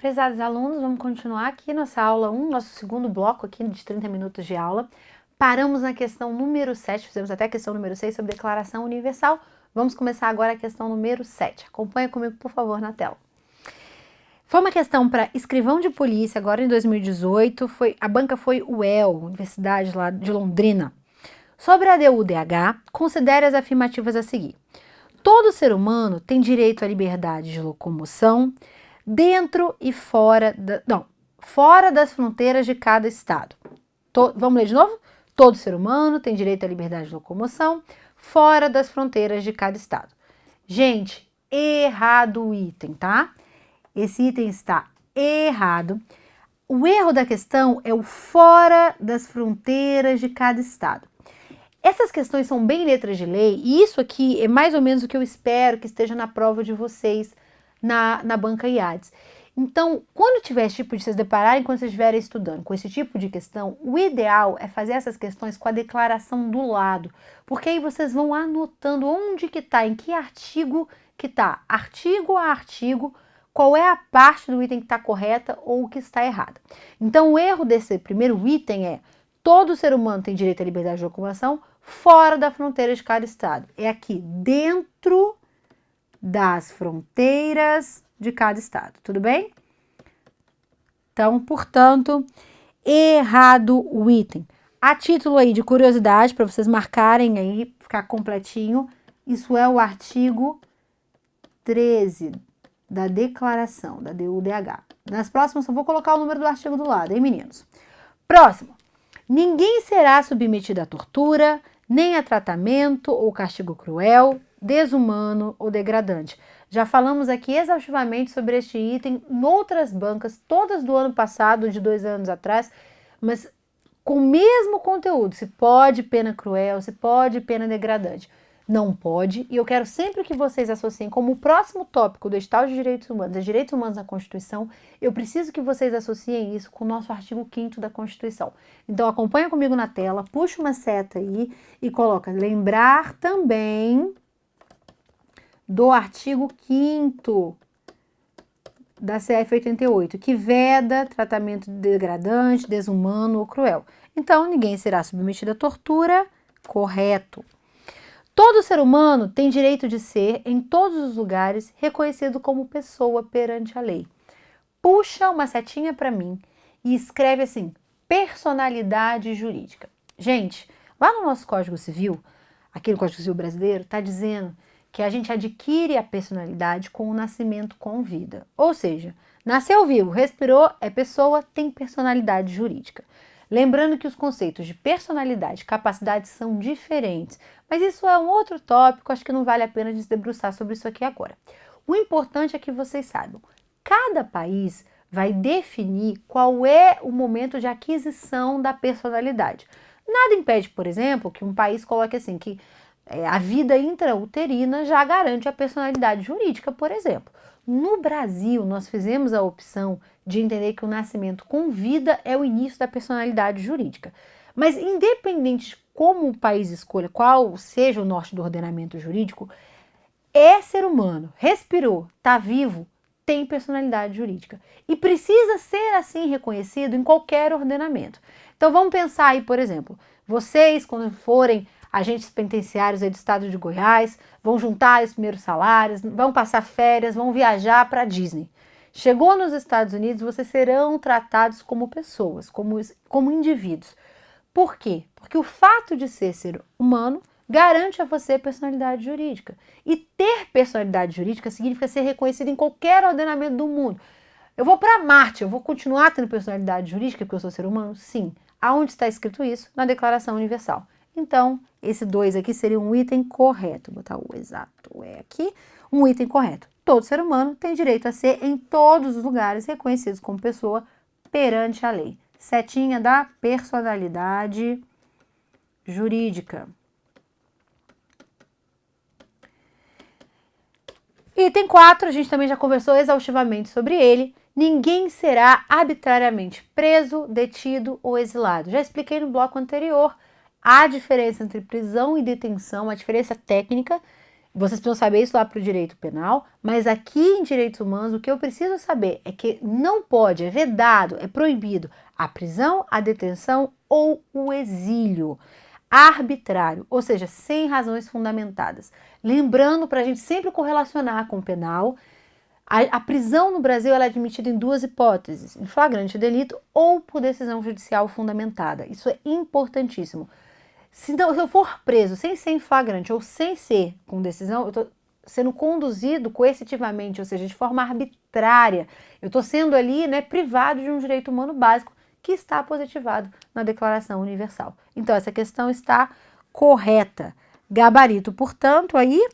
Prezados alunos, vamos continuar aqui nossa aula 1, nosso segundo bloco aqui de 30 minutos de aula. Paramos na questão número 7, fizemos até a questão número 6 sobre Declaração Universal. Vamos começar agora a questão número 7. Acompanha comigo, por favor, na tela. Foi uma questão para escrivão de polícia, agora em 2018, a banca foi UEL, Universidade lá de Londrina. Sobre a DUDH, considere as afirmativas a seguir. Todo ser humano tem direito à liberdade de locomoção dentro e fora das fronteiras de cada estado. Vamos ler de novo? Todo ser humano tem direito à liberdade de locomoção fora das fronteiras de cada estado. Gente, errado o item, tá? Esse item está errado. O erro da questão é o fora das fronteiras de cada estado. Essas questões são bem letras de lei e isso aqui é mais ou menos o que eu espero que esteja na prova de vocês na banca IADES. Então, quando tiver esse tipo de vocês depararem, quando vocês estiverem estudando com esse tipo de questão, o ideal é fazer essas questões com a declaração do lado, porque aí vocês vão anotando onde que está, em que artigo que está, artigo a artigo, qual é a parte do item que está correta ou que está errada. Então, o erro desse primeiro item é: todo ser humano tem direito à liberdade de locomoção fora da fronteira de cada estado. É aqui, dentro das fronteiras de cada estado, tudo bem? Então, portanto, errado o item. A título aí de curiosidade, para vocês marcarem aí, ficar completinho, isso é o artigo 13 da declaração da DUDH. Nas próximas eu vou colocar o número do artigo do lado, hein, meninos? Próximo. Ninguém será submetido a tortura, nem a tratamento ou castigo cruel, desumano ou degradante. Já falamos aqui exaustivamente sobre este item em outras bancas, todas do ano passado, de 2 anos atrás, mas com o mesmo conteúdo. Se pode pena cruel, se pode pena degradante. Não pode, e eu quero sempre que vocês associem como o próximo tópico do edital de direitos humanos, os direitos humanos na Constituição, eu preciso que vocês associem isso com o nosso artigo 5º da Constituição. Então acompanha comigo na tela, puxa uma seta aí e coloca lembrar também do artigo 5º da CF 88, que veda tratamento degradante, desumano ou cruel. Então ninguém será submetido à tortura, correto. Todo ser humano tem direito de ser, em todos os lugares, reconhecido como pessoa perante a lei. Puxa uma setinha para mim e escreve assim, personalidade jurídica. Gente, lá no nosso Código Civil, aqui no Código Civil brasileiro, está dizendo que a gente adquire a personalidade com o nascimento com vida. Ou seja, nasceu vivo, respirou, é pessoa, tem personalidade jurídica. Lembrando que os conceitos de personalidade e capacidade são diferentes, mas isso é um outro tópico, acho que não vale a pena se debruçar sobre isso aqui agora. O importante é que vocês saibam, cada país vai definir qual é o momento de aquisição da personalidade. Nada impede, por exemplo, que um país coloque assim, que a vida intrauterina já garante a personalidade jurídica, por exemplo. No Brasil, nós fizemos a opção de entender que o nascimento com vida é o início da personalidade jurídica. Mas independente de como o país escolha, qual seja o norte do ordenamento jurídico, é ser humano, respirou, está vivo, tem personalidade jurídica. E precisa ser assim reconhecido em qualquer ordenamento. Então vamos pensar aí, por exemplo, vocês quando forem agentes penitenciários aí do estado de Goiás, vão juntar os primeiros salários, vão passar férias, vão viajar para a Disney. Chegou nos Estados Unidos, vocês serão tratados como pessoas, como indivíduos. Por quê? Porque o fato de ser humano garante a você personalidade jurídica. E ter personalidade jurídica significa ser reconhecido em qualquer ordenamento do mundo. Eu vou para Marte, eu vou continuar tendo personalidade jurídica porque eu sou ser humano? Sim. Aonde está escrito isso? Na Declaração Universal. Então, esse 2 aqui seria um item correto. Vou botar o exato aqui. Um item correto. Todo ser humano tem direito a ser, em todos os lugares, reconhecidos como pessoa perante a lei. Setinha da personalidade jurídica. Item 4, a gente também já conversou exaustivamente sobre ele. Ninguém será arbitrariamente preso, detido ou exilado. Já expliquei no bloco anterior a diferença entre prisão e detenção, a diferença técnica. Vocês precisam saber isso lá para o direito penal, mas aqui em direitos humanos o que eu preciso saber é que não pode, é vedado, é proibido a prisão, a detenção ou o exílio arbitrário, ou seja, sem razões fundamentadas. Lembrando para a gente sempre correlacionar com o penal, a prisão no Brasil ela é admitida em duas hipóteses, em flagrante delito ou por decisão judicial fundamentada. Isso é importantíssimo. Se eu for preso sem ser em flagrante ou sem ser com decisão, eu estou sendo conduzido coercitivamente, ou seja, de forma arbitrária. Eu estou sendo ali, né, privado de um direito humano básico que está positivado na Declaração Universal. Então, essa questão está correta. Gabarito, portanto, aí,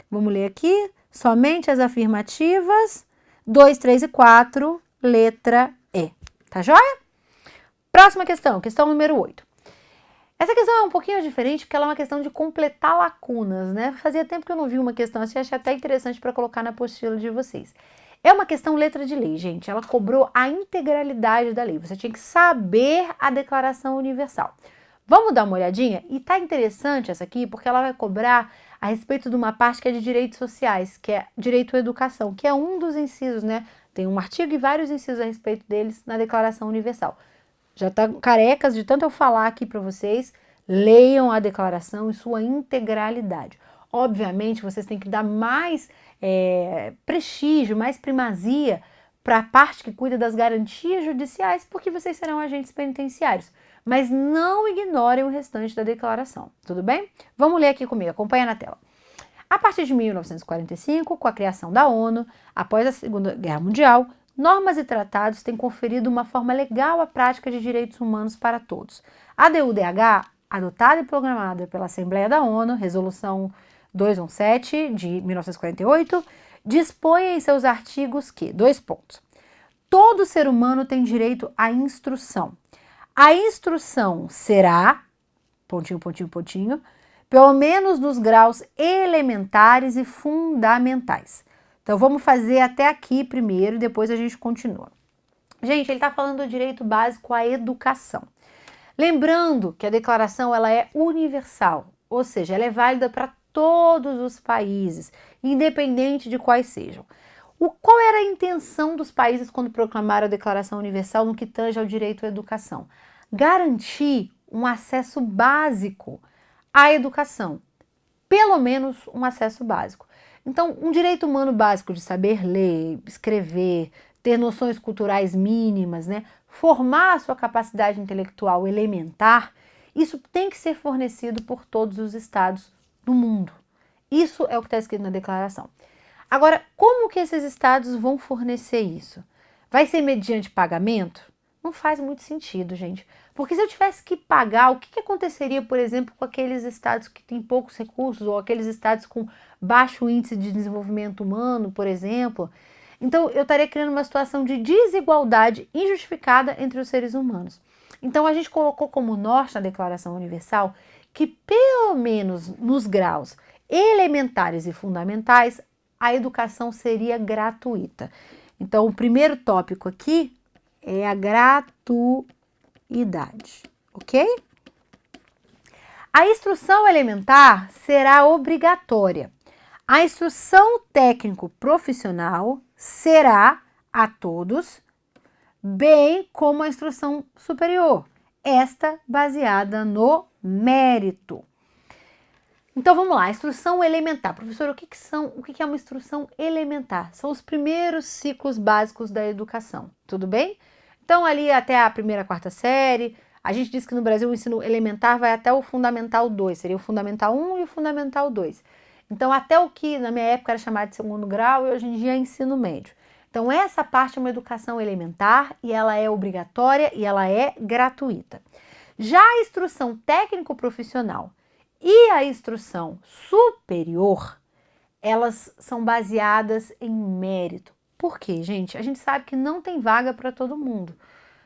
vamos ler aqui, somente as afirmativas 2, 3 e 4, letra E. Tá joia? Próxima questão, questão número 8. Essa questão é um pouquinho diferente porque ela é uma questão de completar lacunas, né? Fazia tempo que eu não vi uma questão assim, achei até interessante para colocar na apostila de vocês. É uma questão letra de lei, gente. Ela cobrou a integralidade da lei. Você tinha que saber a Declaração Universal. Vamos dar uma olhadinha? E tá interessante essa aqui porque ela vai cobrar a respeito de uma parte que é de direitos sociais, que é direito à educação, que é um dos incisos, né? Tem um artigo e vários incisos a respeito deles na Declaração Universal. Já tá carecas de tanto eu falar aqui para vocês, leiam a declaração em sua integralidade. Obviamente, vocês têm que dar mais prestígio, mais primazia para a parte que cuida das garantias judiciais, porque vocês serão agentes penitenciários. Mas não ignorem o restante da declaração, tudo bem? Vamos ler aqui comigo, acompanha na tela. A partir de 1945, com a criação da ONU, após a Segunda Guerra Mundial, normas e tratados têm conferido uma forma legal à prática de direitos humanos para todos. A DUDH, adotada e programada pela Assembleia da ONU, Resolução 217 de 1948, dispõe em seus artigos que, 2 pontos, todo ser humano tem direito à instrução. A instrução será, pontinho, pontinho, pontinho, pelo menos nos graus elementares e fundamentais. Então, vamos fazer até aqui primeiro e depois a gente continua. Gente, ele está falando do direito básico à educação. Lembrando que a declaração ela é universal, ou seja, ela é válida para todos os países, independente de quais sejam. Qual era a intenção dos países quando proclamaram a Declaração Universal no que tange ao direito à educação? Garantir um acesso básico à educação, pelo menos um acesso básico. Então, um direito humano básico de saber ler, escrever, ter noções culturais mínimas, né? Formar a sua capacidade intelectual elementar, isso tem que ser fornecido por todos os estados do mundo. Isso é o que está escrito na declaração. Agora, como que esses estados vão fornecer isso? Vai ser mediante pagamento? Não faz muito sentido, gente. Porque se eu tivesse que pagar, o que aconteceria, por exemplo, com aqueles estados que têm poucos recursos ou aqueles estados com baixo índice de desenvolvimento humano, por exemplo? Então, eu estaria criando uma situação de desigualdade injustificada entre os seres humanos. Então, a gente colocou como norte na Declaração Universal que, pelo menos nos graus elementares e fundamentais, a educação seria gratuita. Então, o primeiro tópico aqui é a gratuidade, ok? A instrução elementar será obrigatória. A instrução técnico-profissional será a todos, bem como a instrução superior, esta baseada no mérito. Então vamos lá, instrução elementar. Professor, o que é uma instrução elementar? São os primeiros ciclos básicos da educação, tudo bem? Então ali até a primeira, quarta série, a gente diz que no Brasil o ensino elementar vai até o Fundamental 2, seria o Fundamental 1 e o Fundamental 2. Então até o que na minha época era chamado de segundo grau e hoje em dia é ensino médio. Então essa parte é uma educação elementar e ela é obrigatória e ela é gratuita. Já a instrução técnico-profissional e a instrução superior, elas são baseadas em mérito. Por quê, gente? A gente sabe que não tem vaga para todo mundo.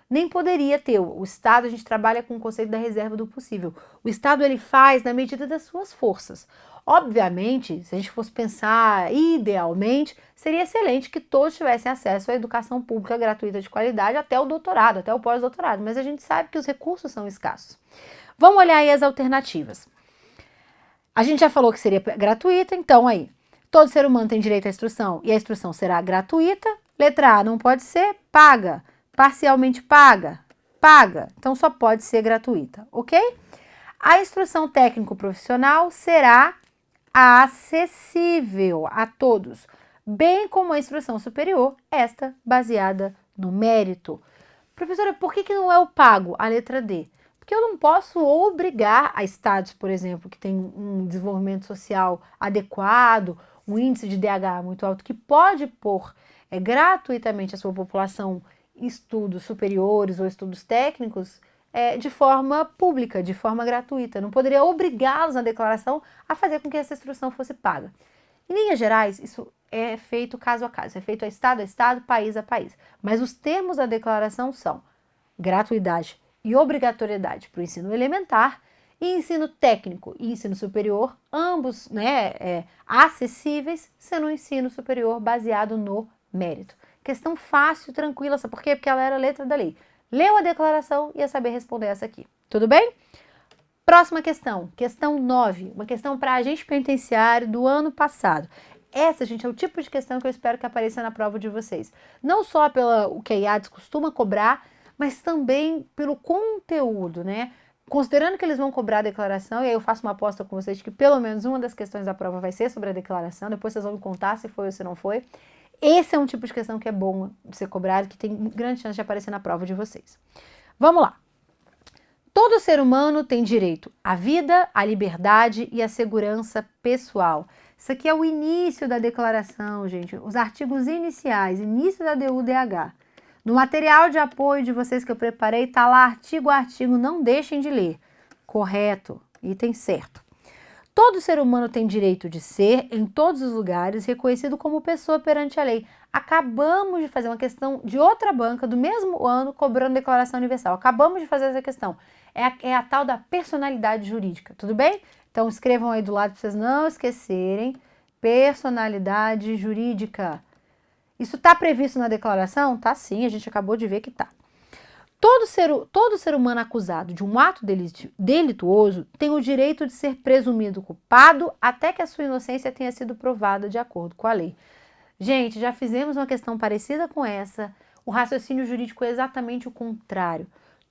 Nem poderia ter. O Estado, a gente trabalha com o conceito da reserva do possível. O Estado, ele faz na medida das suas forças. Obviamente, se a gente fosse pensar idealmente, seria excelente que todos tivessem acesso à educação pública gratuita de qualidade até o doutorado, até o pós-doutorado. Mas a gente sabe que os recursos são escassos. Vamos olhar aí as alternativas. A gente já falou que seria gratuita, então aí, todo ser humano tem direito à instrução e a instrução será gratuita. Letra A, não pode ser paga, parcialmente paga, paga, então só pode ser gratuita, ok? A instrução técnico-profissional será acessível a todos, bem como a instrução superior, esta baseada no mérito. Professora, por que não é o pago? A letra D. Porque eu não posso obrigar a estados, por exemplo, que tem um desenvolvimento social adequado, um índice de DH muito alto, que pode pôr gratuitamente a sua população em estudos superiores ou estudos técnicos de forma pública, de forma gratuita. Não poderia obrigá-los na declaração a fazer com que essa instrução fosse paga. Em linhas gerais, isso é feito caso a caso, é feito a estado, país a país. Mas os termos da declaração são gratuidade e obrigatoriedade para o ensino elementar e ensino técnico e ensino superior, ambos acessíveis, sendo um ensino superior baseado no mérito. Questão fácil, tranquila, sabe por quê? Porque ela era letra da lei. Leu a declaração e ia saber responder essa aqui. Tudo bem? Próxima questão, questão 9, uma questão para agente penitenciário do ano passado. Essa, gente, é o tipo de questão que eu espero que apareça na prova de vocês. Não só pelo que a IADES costuma cobrar, mas também pelo conteúdo, né? Considerando que eles vão cobrar a declaração, e aí eu faço uma aposta com vocês de que pelo menos uma das questões da prova vai ser sobre a declaração, depois vocês vão me contar se foi ou se não foi. Esse é um tipo de questão que é bom de ser cobrado, que tem grande chance de aparecer na prova de vocês. Vamos lá. Todo ser humano tem direito à vida, à liberdade e à segurança pessoal. Isso aqui é o início da declaração, gente. Os artigos iniciais, início da DU-DH. No material de apoio de vocês que eu preparei, está lá artigo a artigo, não deixem de ler. Correto, item certo. Todo ser humano tem direito de ser, em todos os lugares, reconhecido como pessoa perante a lei. Acabamos de fazer uma questão de outra banca, do mesmo ano, cobrando declaração universal. Acabamos de fazer essa questão. É a tal da personalidade jurídica, tudo bem? Então escrevam aí do lado para vocês não esquecerem. Personalidade jurídica. Isso está previsto na declaração? Tá sim, a gente acabou de ver que tá. Todo ser humano acusado de um ato delituoso tem o direito de ser presumido culpado até que a sua inocência tenha sido provada de acordo com a lei. Gente, já fizemos uma questão parecida com essa. O raciocínio jurídico é exatamente o contrário.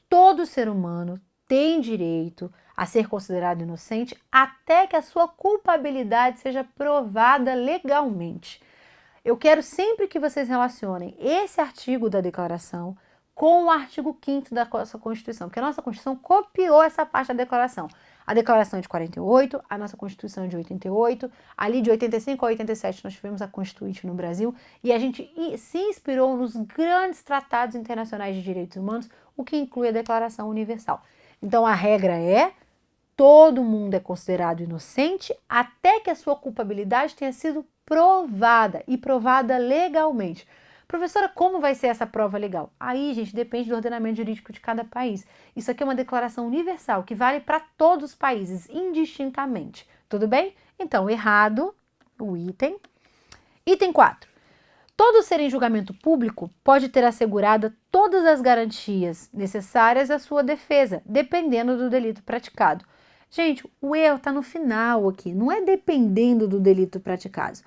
Todo ser humano tem direito a ser considerado inocente até que a sua culpabilidade seja provada legalmente. Eu quero sempre que vocês relacionem esse artigo da declaração com o artigo 5º da nossa Constituição, porque a nossa Constituição copiou essa parte da declaração. A declaração é de 48, a nossa Constituição é de 88, ali de 85 a 87 nós tivemos a Constituinte no Brasil, e a gente se inspirou nos grandes tratados internacionais de direitos humanos, o que inclui a Declaração Universal. Então a regra é: todo mundo é considerado inocente até que a sua culpabilidade tenha sido provada e provada legalmente. Professora, como vai ser essa prova legal? Aí, gente, depende do ordenamento jurídico de cada país. Isso aqui é uma declaração universal que vale para todos os países, indistintamente. Tudo bem? Então, errado o item. Item 4. Todo ser em julgamento público pode ter assegurada todas as garantias necessárias à sua defesa, dependendo do delito praticado. Gente, o erro está no final aqui, não é dependendo do delito praticado.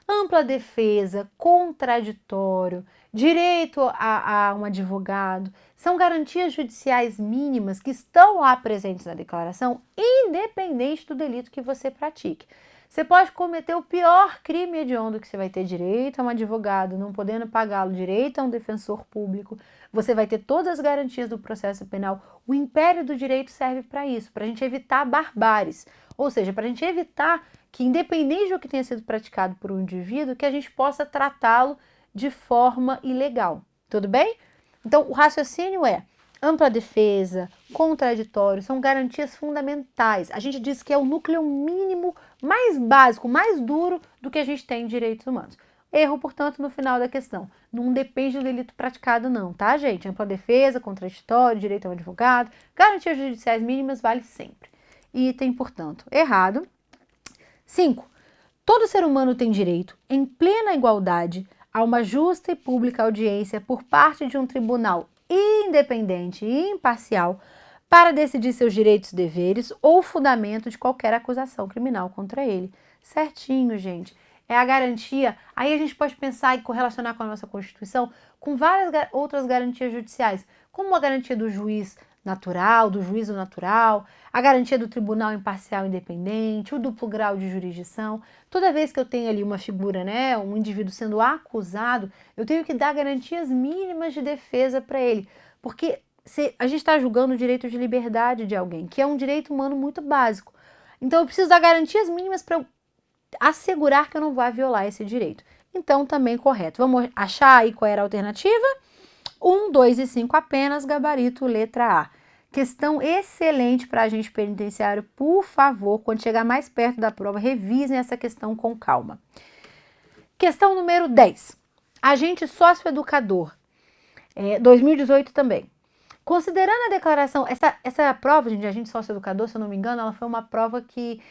Ampla defesa, contraditório, direito a um advogado, são garantias judiciais mínimas que estão lá presentes na declaração, independente do delito que você pratique. Você pode cometer o pior crime hediondo que você vai ter direito a um advogado, não podendo pagá-lo, direito a um defensor público. Você vai ter todas as garantias do processo penal. O império do direito serve para isso, para a gente evitar barbáries. Ou seja, para a gente evitar que, independente do que tenha sido praticado por um indivíduo, que a gente possa tratá-lo de forma ilegal. Tudo bem? Então, o raciocínio é: ampla defesa, contraditório, são garantias fundamentais. A gente diz que é o núcleo mínimo mais básico, mais duro do que a gente tem em direitos humanos. Erro, portanto, no final da questão. Não depende do delito praticado não, tá, gente? Ampla defesa, contraditório, direito ao advogado, garantias judiciais mínimas vale sempre. Item, portanto, errado. 5. Todo ser humano tem direito, em plena igualdade, a uma justa e pública audiência por parte de um tribunal independente e imparcial para decidir seus direitos e deveres ou fundamento de qualquer acusação criminal contra ele. Certinho, gente. É a garantia. Aí a gente pode pensar e correlacionar com a nossa Constituição com várias outras garantias judiciais, como a garantia do juiz natural, do juízo natural, a garantia do tribunal imparcial e independente, o duplo grau de jurisdição. Toda vez que eu tenho ali uma figura, né, um indivíduo sendo acusado, eu tenho que dar garantias mínimas de defesa para ele, porque a gente está julgando o direito de liberdade de alguém, que é um direito humano muito básico. Então eu preciso dar garantias mínimas para assegurar que eu não vá violar esse direito. Então, também correto. Vamos achar aí qual era a alternativa? 1, 2 e 5 apenas, gabarito letra A. Questão excelente para agente penitenciário. Por favor, quando chegar mais perto da prova, revisem essa questão com calma. Questão número 10. Agente socioeducador. 2018 também. Considerando a declaração, essa prova de agente socioeducador, se eu não me engano, ela foi uma prova que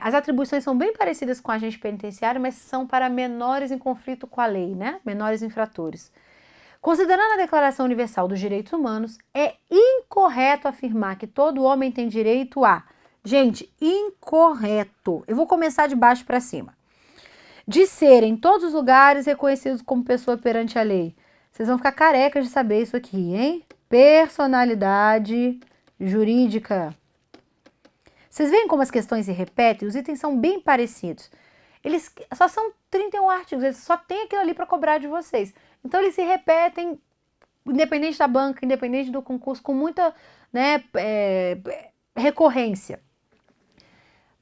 as atribuições são bem parecidas com a agente penitenciário, mas são para menores em conflito com a lei, né? Menores infratores. Considerando a Declaração Universal dos Direitos Humanos, é incorreto afirmar que todo homem tem direito a... Gente, incorreto. Eu vou começar de baixo para cima. De ser em todos os lugares reconhecidos como pessoa perante a lei. Vocês vão ficar carecas de saber isso aqui, hein? Personalidade jurídica. Vocês veem como as questões se repetem? Os itens são bem parecidos. Eles só são 31 artigos, eles só tem aquilo ali para cobrar de vocês. Então, eles se repetem, independente da banca, independente do concurso, com muita, né, recorrência.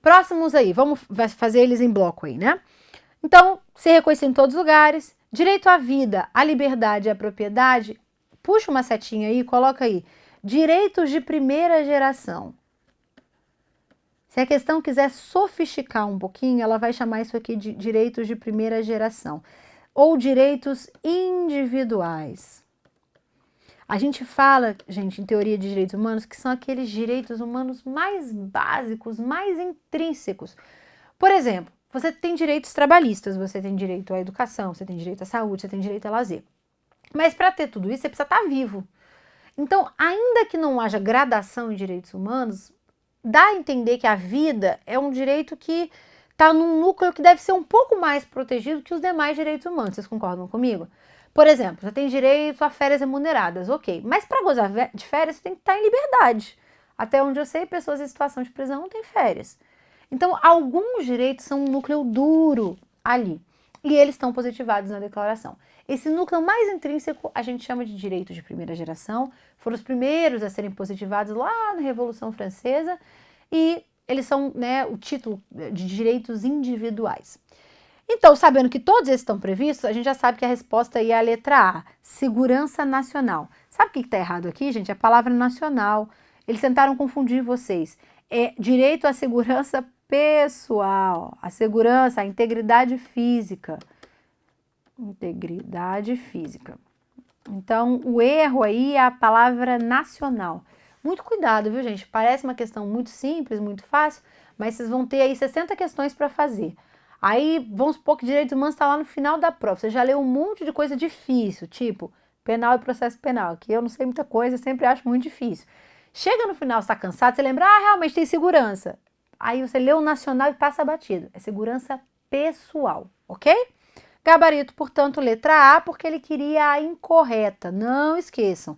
Próximos aí, vamos fazer eles em bloco aí, né? Então, ser reconhecido em todos os lugares, direito à vida, à liberdade e à propriedade, puxa uma setinha aí, coloca aí, direitos de primeira geração. Se a questão quiser sofisticar um pouquinho, ela vai chamar isso aqui de direitos de primeira geração ou direitos individuais. A gente fala, gente, em teoria de direitos humanos, que são aqueles direitos humanos mais básicos, mais intrínsecos. Por exemplo, você tem direitos trabalhistas, você tem direito à educação, você tem direito à saúde, você tem direito a lazer. Mas para ter tudo isso, você precisa estar vivo. Então, ainda que não haja gradação em direitos humanos, dá a entender que a vida é um direito que está num núcleo que deve ser um pouco mais protegido que os demais direitos humanos. Vocês concordam comigo? Por exemplo, você tem direito a férias remuneradas, ok. Mas para gozar de férias, você tem que estar em liberdade. Até onde eu sei, pessoas em situação de prisão não têm férias. Então, alguns direitos são um núcleo duro ali. E eles estão positivados na declaração. Esse núcleo mais intrínseco a gente chama de direitos de primeira geração. Foram os primeiros a serem positivados lá na Revolução Francesa. E eles são, né, o título de direitos individuais. Então, sabendo que todos esses estão previstos, a gente já sabe que a resposta aí é a letra A, segurança nacional. Sabe o que está errado aqui, gente? A palavra nacional. Eles tentaram confundir vocês. É direito à segurança pessoal, a segurança, a integridade física. Integridade física. Então, o erro aí é a palavra nacional. Muito cuidado, viu, gente? Parece uma questão muito simples, muito fácil, mas vocês vão ter aí 60 questões para fazer. Aí, vamos supor que direitos humanos está lá no final da prova. Você já leu um monte de coisa difícil, tipo penal e processo penal, que eu não sei muita coisa, sempre acho muito difícil. Chega no final, você está cansado, você lembra, realmente tem segurança. Aí você lê o nacional e passa batido. É segurança pessoal, ok? Gabarito, portanto, letra A, porque ele queria a incorreta. Não esqueçam.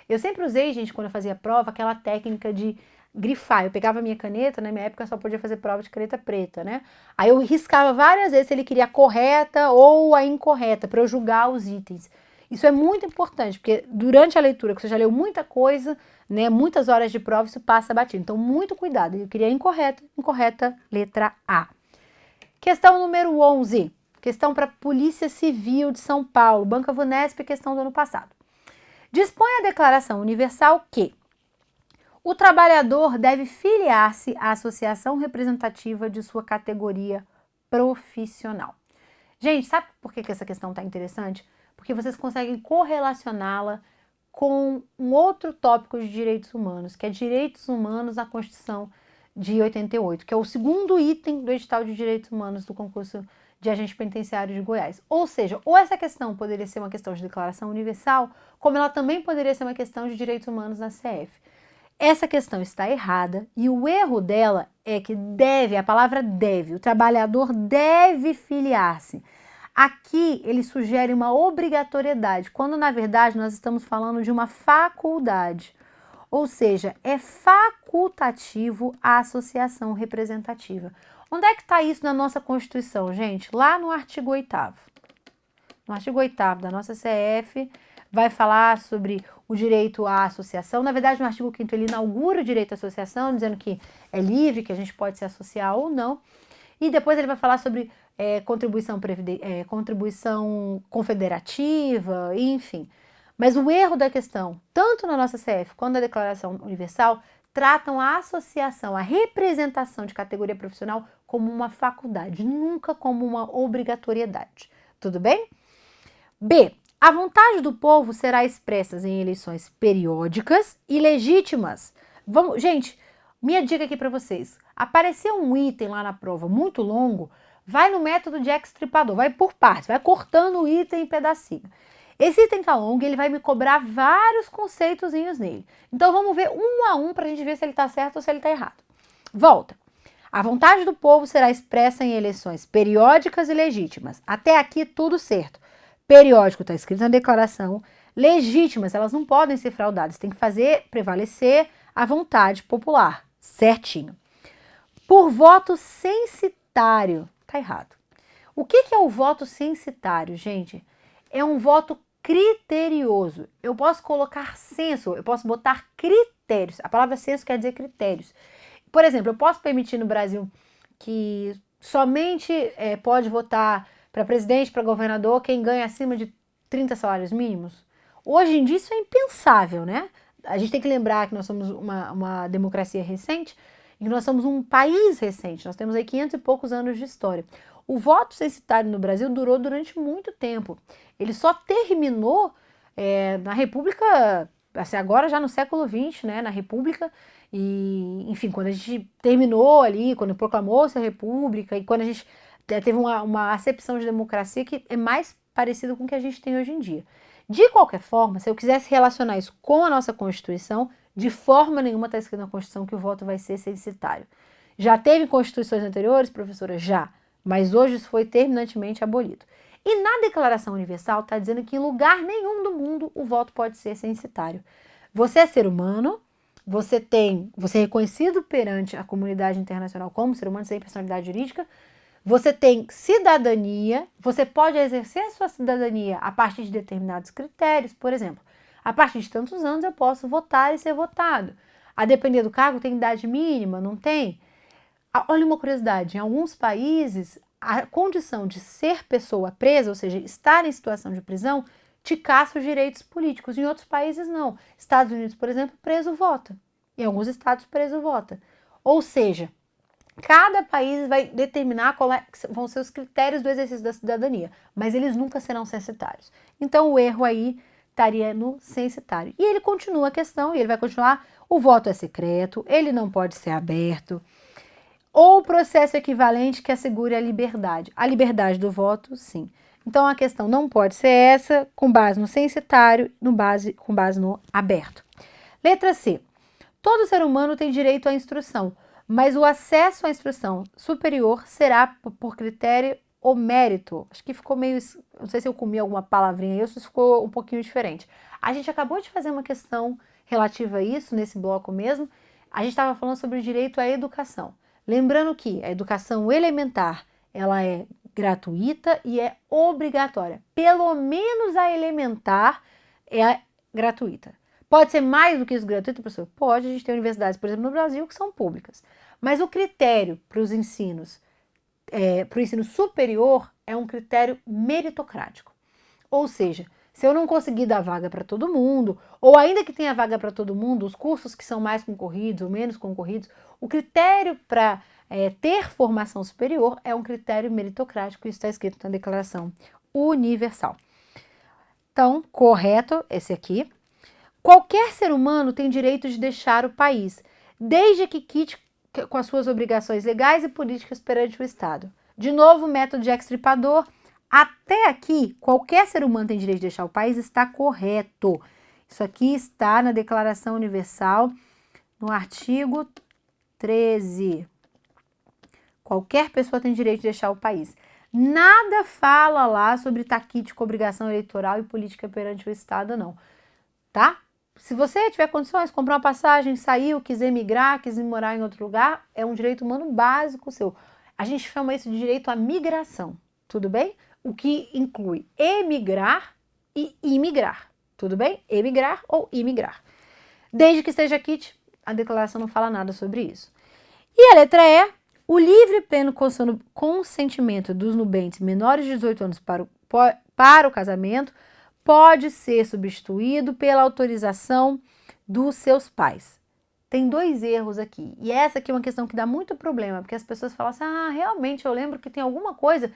Eu sempre usei, gente, quando eu fazia prova, aquela técnica de grifar. Eu pegava a minha caneta, na minha época eu só podia fazer prova de caneta preta, né? Aí eu riscava várias vezes se ele queria a correta ou a incorreta, para eu julgar os itens. Isso é muito importante, porque durante a leitura, que você já leu muita coisa, né, muitas horas de prova, isso passa batido. Então, muito cuidado. Eu queria incorreta, letra A. Questão número 11. Questão para Polícia Civil de São Paulo, Banca Vunesp, questão do ano passado. Dispõe a Declaração Universal que o trabalhador deve filiar-se à associação representativa de sua categoria profissional. Gente, sabe por que essa questão está interessante? Porque vocês conseguem correlacioná-la com um outro tópico de direitos humanos, que é direitos humanos na Constituição de 88, que é o segundo item do edital de direitos humanos do concurso de agente penitenciário de Goiás. Ou seja, ou essa questão poderia ser uma questão de declaração universal, como ela também poderia ser uma questão de direitos humanos na CF. Essa questão está errada e o erro dela é que deve, a palavra deve, o trabalhador deve filiar-se. Aqui ele sugere uma obrigatoriedade, quando na verdade nós estamos falando de uma faculdade. Ou seja, é facultativo a associação representativa. Onde é que está isso na nossa Constituição, gente? Lá no artigo 8º. No artigo 8º da nossa CF, vai falar sobre o direito à associação. Na verdade, no artigo 5º, ele inaugura o direito à associação, dizendo que é livre, que a gente pode se associar ou não. E depois ele vai falar sobre contribuição confederativa, enfim. Mas o erro da questão, tanto na nossa CF quanto na Declaração Universal, tratam a associação, a representação de categoria profissional como uma faculdade, nunca como uma obrigatoriedade. Tudo bem? B. A vontade do povo será expressa em eleições periódicas e legítimas. Gente, minha dica aqui para vocês. Apareceu um item lá na prova muito longo, vai no método de extripador, vai por partes, vai cortando o item em pedacinho. Esse item tá longo e ele vai me cobrar vários conceitozinhos nele. Então vamos ver um a um para a gente ver se ele tá certo ou se ele tá errado. Volta. A vontade do povo será expressa em eleições periódicas e legítimas. Até aqui tudo certo. Periódico está escrito na declaração. Legítimas, elas não podem ser fraudadas. Tem que fazer prevalecer a vontade popular. Certinho. Por voto censitário. Tá errado. O que é o voto censitário, gente? É um voto criterioso. Eu posso colocar censo, eu posso botar critérios. A palavra censo quer dizer critérios. Por exemplo, eu posso permitir no Brasil que somente pode votar para presidente, para governador, quem ganha acima de 30 salários mínimos? Hoje em dia isso é impensável, né? A gente tem que lembrar que nós somos uma democracia recente e que nós somos um país recente. Nós temos aí 500 e poucos anos de história. O voto censitário no Brasil durou durante muito tempo. Ele só terminou na República, assim, agora já no século XX, né, na República, e enfim, quando a gente terminou ali, quando proclamou-se a República, e quando a gente teve uma acepção de democracia que é mais parecido com o que a gente tem hoje em dia. De qualquer forma, se eu quisesse relacionar isso com a nossa Constituição, de forma nenhuma está escrito na Constituição que o voto vai ser censitário. Já teve constituições anteriores, professora? Já. Mas hoje isso foi terminantemente abolido. E na Declaração Universal está dizendo que em lugar nenhum do mundo o voto pode ser censitário. Você é ser humano, você é reconhecido perante a comunidade internacional como ser humano, sem personalidade jurídica, você tem cidadania, você pode exercer a sua cidadania a partir de determinados critérios, por exemplo, a partir de tantos anos eu posso votar e ser votado. A depender do cargo tem idade mínima, não tem? Olha uma curiosidade, em alguns países a condição de ser pessoa presa, ou seja, estar em situação de prisão, te caça os direitos políticos. Em outros países não. Estados Unidos, por exemplo, preso vota. Em alguns estados preso vota. Ou seja, cada país vai determinar qual vão ser os critérios do exercício da cidadania, mas eles nunca serão censitários. Então o erro aí estaria no censitário. E ele continua a questão, e ele vai continuar, o voto é secreto, ele não pode ser aberto, ou processo equivalente que assegure a liberdade. A liberdade do voto, sim. Então a questão não pode ser essa, com base no censitário, com base no aberto. Letra C. Todo ser humano tem direito à instrução, mas o acesso à instrução superior será por critério ou mérito. Acho que ficou meio, não sei se eu comi alguma palavrinha aí, ou se ficou um pouquinho diferente. A gente acabou de fazer uma questão relativa a isso, nesse bloco mesmo. A gente estava falando sobre o direito à educação. Lembrando que a educação elementar, ela é gratuita e é obrigatória. Pelo menos a elementar é gratuita. Pode ser mais do que isso gratuito, professor? Pode, a gente tem universidades, por exemplo, no Brasil, que são públicas. Mas o critério para os ensinos, para o ensino superior, é um critério meritocrático. Ou seja, se eu não conseguir dar vaga para todo mundo, ou ainda que tenha vaga para todo mundo, os cursos que são mais concorridos ou menos concorridos, o critério para ter formação superior é um critério meritocrático, isso está escrito na Declaração Universal. Então, correto, esse aqui. Qualquer ser humano tem direito de deixar o país, desde que quite com as suas obrigações legais e políticas perante o Estado. De novo, método de extirpador. Até aqui, qualquer ser humano tem direito de deixar o país, está correto. Isso aqui está na Declaração Universal, no artigo 13. Qualquer pessoa tem direito de deixar o país. Nada fala lá sobre taquite com obrigação eleitoral e política perante o Estado, não. Tá? Se você tiver condições, comprar uma passagem, saiu, quiser migrar, quiser morar em outro lugar, é um direito humano básico seu. A gente chama isso de direito à migração, tudo bem? O que inclui emigrar e imigrar, tudo bem? Emigrar ou imigrar. Desde que esteja quite, a declaração não fala nada sobre isso. E a letra E, o livre e pleno consentimento dos nubentes menores de 18 anos para o casamento pode ser substituído pela autorização dos seus pais. Tem dois erros aqui, e essa aqui é uma questão que dá muito problema, porque as pessoas falam assim, realmente eu lembro que tem alguma coisa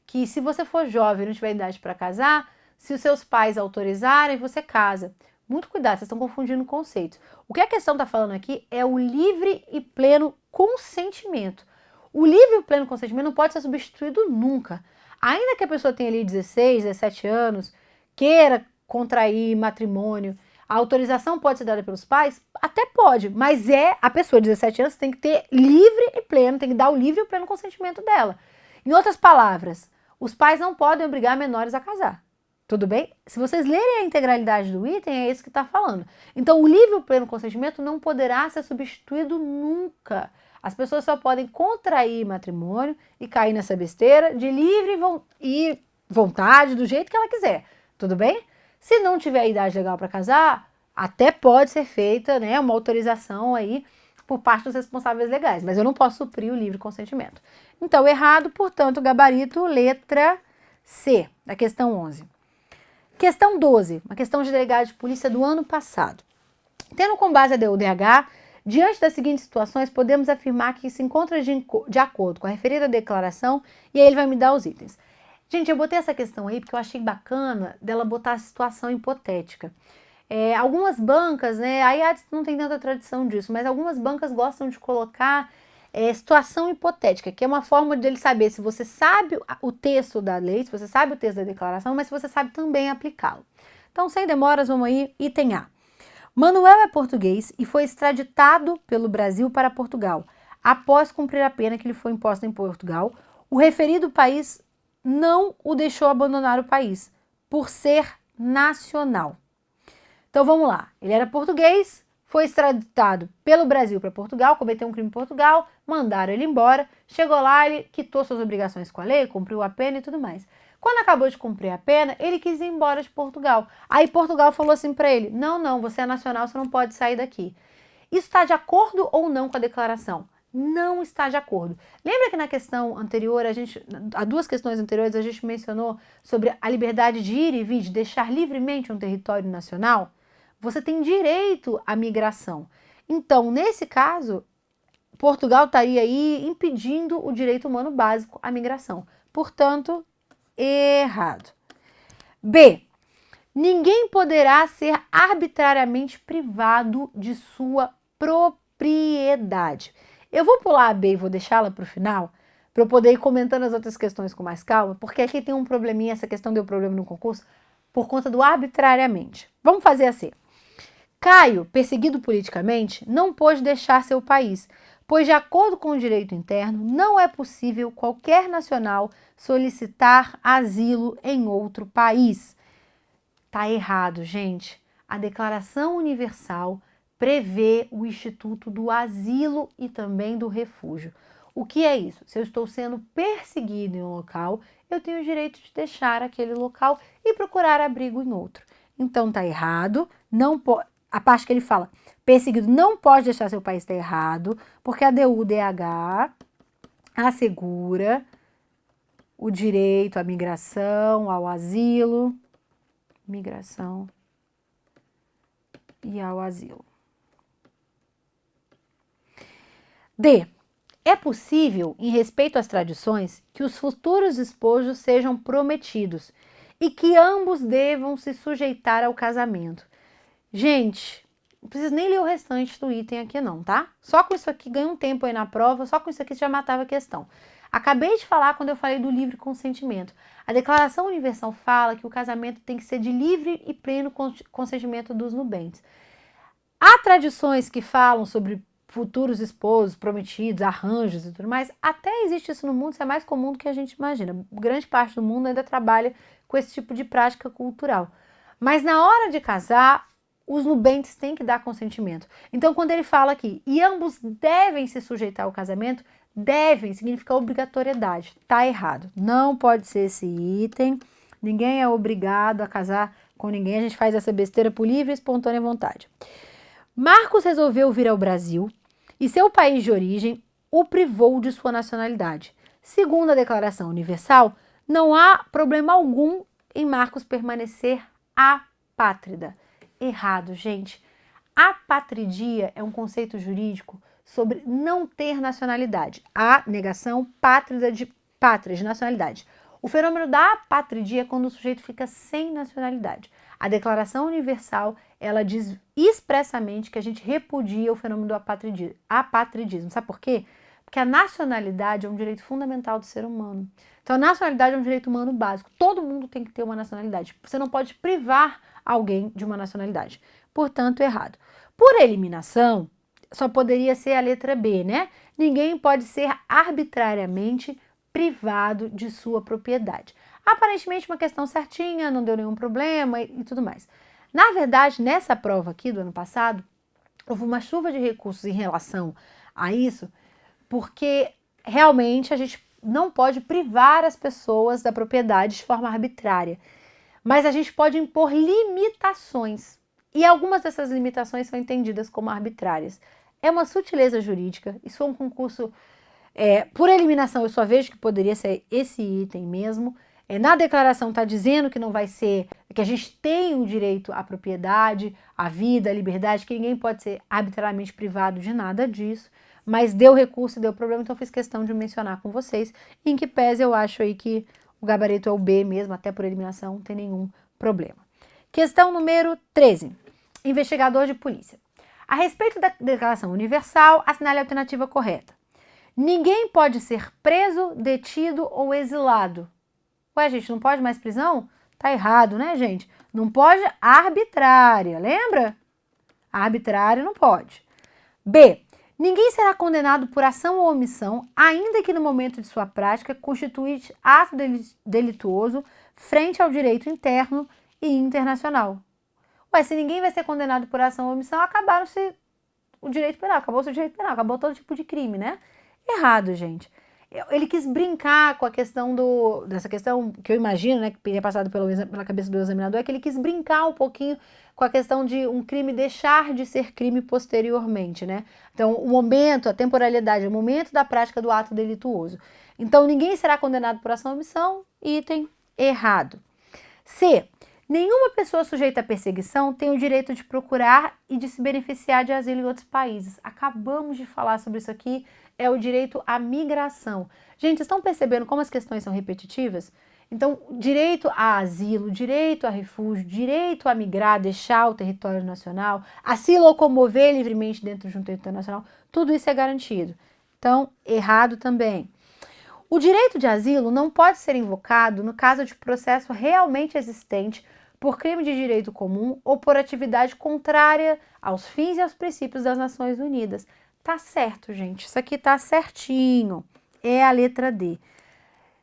que se você for jovem e não tiver idade para casar, se os seus pais autorizarem, você casa. Muito cuidado, vocês estão confundindo conceitos. O que a questão está falando aqui é o livre e pleno consentimento. O livre e pleno consentimento não pode ser substituído nunca. Ainda que a pessoa tenha ali 16, 17 anos, queira contrair matrimônio, a autorização pode ser dada pelos pais? Até pode, mas a pessoa de 17 anos tem que ter livre e pleno, tem que dar o livre e pleno consentimento dela. Em outras palavras, os pais não podem obrigar menores a casar. Tudo bem? Se vocês lerem a integralidade do item, é isso que está falando. Então, o livre e pleno consentimento não poderá ser substituído nunca. As pessoas só podem contrair matrimônio e cair nessa besteira de livre e vontade, do jeito que ela quiser. Tudo bem? Se não tiver idade legal para casar, até pode ser feita, né, uma autorização aí por parte dos responsáveis legais, mas eu não posso suprir o livre consentimento. Então, errado, portanto, gabarito, letra C, da questão 11. Questão 12, uma questão de delegado de polícia do ano passado. Tendo com base a DUDH, diante das seguintes situações, podemos afirmar que se encontra de acordo com a referida declaração, e aí ele vai me dar os itens. Gente, eu botei essa questão aí porque eu achei bacana dela botar a situação hipotética. Algumas bancas, né, aí não tem tanta tradição disso, mas algumas bancas gostam de colocar situação hipotética, que é uma forma de ele saber se você sabe o texto da lei, se você sabe o texto da declaração, mas se você sabe também aplicá-lo. Então, sem demoras, vamos aí, item A. Manuel é português e foi extraditado pelo Brasil para Portugal. Após cumprir a pena que lhe foi imposta em Portugal, o referido país não o deixou abandonar o país, por ser nacional. Então vamos lá, ele era português, foi extraditado pelo Brasil para Portugal, cometeu um crime em Portugal, mandaram ele embora, chegou lá, ele quitou suas obrigações com a lei, cumpriu a pena e tudo mais. Quando acabou de cumprir a pena, ele quis ir embora de Portugal. Aí Portugal falou assim para ele, não, você é nacional, você não pode sair daqui. Isso está de acordo ou não com a declaração? Não está de acordo. Lembra que na questão anterior, há duas questões anteriores, a gente mencionou sobre a liberdade de ir e vir, de deixar livremente um território nacional? Você tem direito à migração. Então, nesse caso, Portugal estaria aí impedindo o direito humano básico à migração. Portanto, errado. B. Ninguém poderá ser arbitrariamente privado de sua propriedade. Eu vou pular a B e vou deixá-la para o final, para eu poder ir comentando as outras questões com mais calma, porque aqui tem um probleminha, essa questão deu problema no concurso, por conta do arbitrariamente. Vamos fazer a C. Caio, perseguido politicamente, não pôde deixar seu país, pois, de acordo com o direito interno, não é possível qualquer nacional solicitar asilo em outro país. Tá errado, gente. A Declaração Universal prevê o Instituto do Asilo e também do Refúgio. O que é isso? Se eu estou sendo perseguido em um local, eu tenho o direito de deixar aquele local e procurar abrigo em outro. Então tá errado, não pode. A parte que ele fala, perseguido não pode deixar seu país, está errado, porque a DUDH assegura o direito à migração, ao asilo, migração e ao asilo. D. É possível, em respeito às tradições, que os futuros esposos sejam prometidos e que ambos devam se sujeitar ao casamento. Gente, não preciso nem ler o restante do item aqui não, tá? Só com isso aqui ganha um tempo aí na prova, só com isso aqui já matava a questão. Acabei de falar quando eu falei do livre consentimento. A Declaração Universal fala que o casamento tem que ser de livre e pleno consentimento dos nubentes. Há tradições que falam sobre futuros esposos, prometidos, arranjos e tudo mais. Até existe isso no mundo, isso é mais comum do que a gente imagina. Grande parte do mundo ainda trabalha com esse tipo de prática cultural. Mas na hora de casar, os nubentes têm que dar consentimento. Então, quando ele fala aqui, e ambos devem se sujeitar ao casamento, devem significa obrigatoriedade. Tá errado. Não pode ser esse item. Ninguém é obrigado a casar com ninguém. A gente faz essa besteira por livre e espontânea vontade. Marcos resolveu vir ao Brasil e seu país de origem o privou de sua nacionalidade. Segundo a Declaração Universal, não há problema algum em Marcos permanecer apátrida. Errado, gente. Apatridia é um conceito jurídico sobre não ter nacionalidade. A negação pátrida de pátria, de nacionalidade. O fenômeno da apatridia é quando o sujeito fica sem nacionalidade. A Declaração Universal, ela diz expressamente que a gente repudia o fenômeno do apatridismo. Sabe por quê? Porque a nacionalidade é um direito fundamental do ser humano. Então, a nacionalidade é um direito humano básico. Todo mundo tem que ter uma nacionalidade. Você não pode privar alguém de uma nacionalidade. Portanto, errado. Por eliminação, só poderia ser a letra B, né? Ninguém pode ser arbitrariamente privado de sua propriedade. Aparentemente uma questão certinha, não deu nenhum problema e tudo mais. Na verdade, nessa prova aqui do ano passado, houve uma chuva de recursos em relação a isso, porque realmente a gente não pode privar as pessoas da propriedade de forma arbitrária, mas a gente pode impor limitações, e algumas dessas limitações são entendidas como arbitrárias. É uma sutileza jurídica, isso foi um concurso, por eliminação eu só vejo que poderia ser esse item mesmo. Na declaração está dizendo que não vai ser, que a gente tem o direito à propriedade, à vida, à liberdade, que ninguém pode ser arbitrariamente privado de nada disso, mas deu recurso e deu problema, então eu fiz questão de mencionar com vocês, em que pese eu acho aí que o gabarito é o B mesmo, até por eliminação, não tem nenhum problema. Questão número 13. Investigador de polícia. A respeito da Declaração Universal, assinale a alternativa correta. Ninguém pode ser preso, detido ou exilado. Ué, gente, não pode mais prisão? Tá errado, né, gente? Não pode arbitrária, lembra? Arbitrária não pode. B. Ninguém será condenado por ação ou omissão, ainda que no momento de sua prática constitui ato delituoso frente ao direito interno e internacional. Ué, se ninguém vai ser condenado por ação ou omissão, acabaram-se o direito penal, acabou-se o direito penal, acabou todo tipo de crime, né? Errado, gente. Ele quis brincar com a questão dessa questão que eu imagino, né, que teria passado pela cabeça do examinador, é que ele quis brincar um pouquinho com a questão de um crime deixar de ser crime posteriormente, né? Então, o momento, a temporalidade, o momento da prática do ato delituoso. Então, ninguém será condenado por ação ou omissão, item errado. C. Nenhuma pessoa sujeita à perseguição tem o direito de procurar e de se beneficiar de asilo em outros países. Acabamos de falar sobre isso aqui, é o direito à migração. Gente, vocês estão percebendo como as questões são repetitivas? Então, direito a asilo, direito a refúgio, direito a migrar, deixar o território nacional, a se locomover livremente dentro de um território nacional, tudo isso é garantido. Então, errado também. O direito de asilo não pode ser invocado no caso de processo realmente existente por crime de direito comum ou por atividade contrária aos fins e aos princípios das Nações Unidas. Tá certo, gente. Isso aqui tá certinho. É a letra D.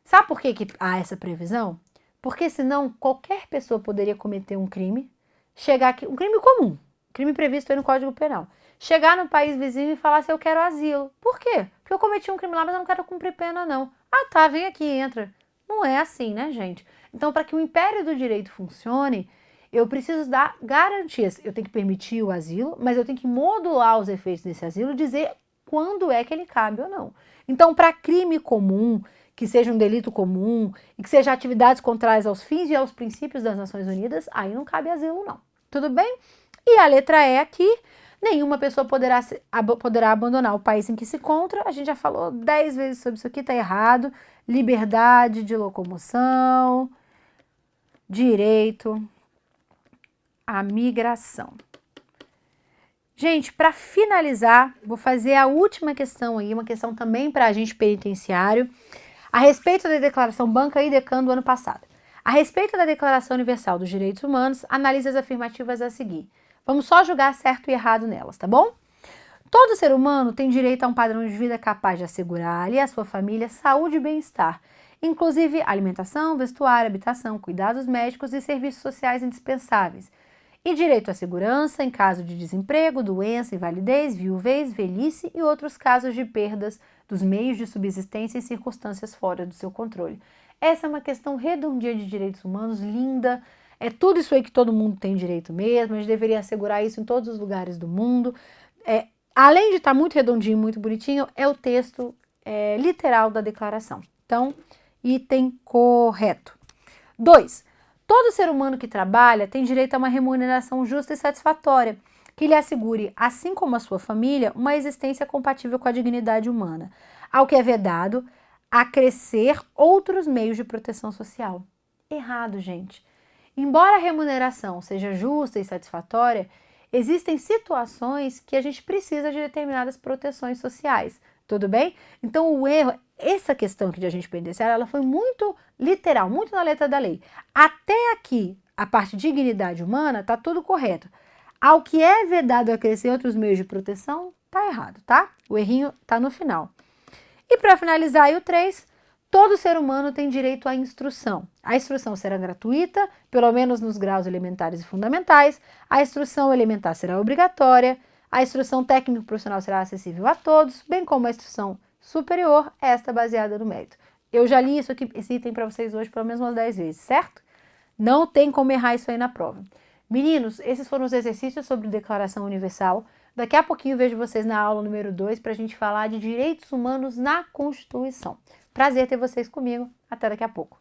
Sabe por que há essa previsão? Porque senão qualquer pessoa poderia cometer um crime, chegar aqui, um crime comum, crime previsto aí no Código Penal, chegar no país vizinho e falar assim, eu quero asilo. Por quê? Porque eu cometi um crime lá, mas eu não quero cumprir pena, não. Ah, tá, vem aqui, entra. Não é assim, né, gente? Então, para que o império do direito funcione, eu preciso dar garantias. Eu tenho que permitir o asilo, mas eu tenho que modular os efeitos desse asilo, dizer quando é que ele cabe ou não. Então, para crime comum, que seja um delito comum e que seja atividades contrárias aos fins e aos princípios das Nações Unidas, aí não cabe asilo, não. Tudo bem? E a letra E aqui, nenhuma pessoa poderá abandonar o país em que se encontra. A gente já falou 10 vezes sobre isso aqui, tá errado. Liberdade de locomoção, direito à migração. Gente, para finalizar, vou fazer a última questão aí, uma questão também para agente penitenciário, a respeito da Declaração Banca e Decan do ano passado. A respeito da Declaração Universal dos Direitos Humanos, analise as afirmativas a seguir. Vamos só julgar certo e errado nelas, tá bom? Todo ser humano tem direito a um padrão de vida capaz de assegurar-lhe e à sua família saúde e bem-estar, inclusive alimentação, vestuário, habitação, cuidados médicos e serviços sociais indispensáveis, e direito à segurança em caso de desemprego, doença, invalidez, viuvez, velhice e outros casos de perdas dos meios de subsistência em circunstâncias fora do seu controle. Essa é uma questão redondinha de direitos humanos, linda, é tudo isso aí que todo mundo tem direito mesmo, a gente deveria assegurar isso em todos os lugares do mundo. Além de estar muito redondinho, muito bonitinho, é o texto literal da declaração. Então, item correto. 2. Todo ser humano que trabalha tem direito a uma remuneração justa e satisfatória, que lhe assegure, assim como a sua família, uma existência compatível com a dignidade humana, ao que é vedado acrescer outros meios de proteção social. Errado, gente. Embora a remuneração seja justa e satisfatória, existem situações que a gente precisa de determinadas proteções sociais, tudo bem? Então o erro, essa questão aqui de agente penitenciário, ela foi muito literal, muito na letra da lei. Até aqui, a parte de dignidade humana, tá tudo correto. Ao que é vedado acrescer outros meios de proteção, tá errado, tá? O errinho tá no final. E para finalizar aí o 3, todo ser humano tem direito à instrução. A instrução será gratuita, pelo menos nos graus elementares e fundamentais. A instrução elementar será obrigatória. A instrução técnico-profissional será acessível a todos, bem como a instrução superior, esta baseada no mérito. Eu já li isso aqui, esse item para vocês hoje pelo menos umas 10 vezes, certo? Não tem como errar isso aí na prova. Meninos, esses foram os exercícios sobre Declaração Universal. Daqui a pouquinho vejo vocês na aula número 2 para a gente falar de direitos humanos na Constituição. Prazer ter vocês comigo. Até daqui a pouco.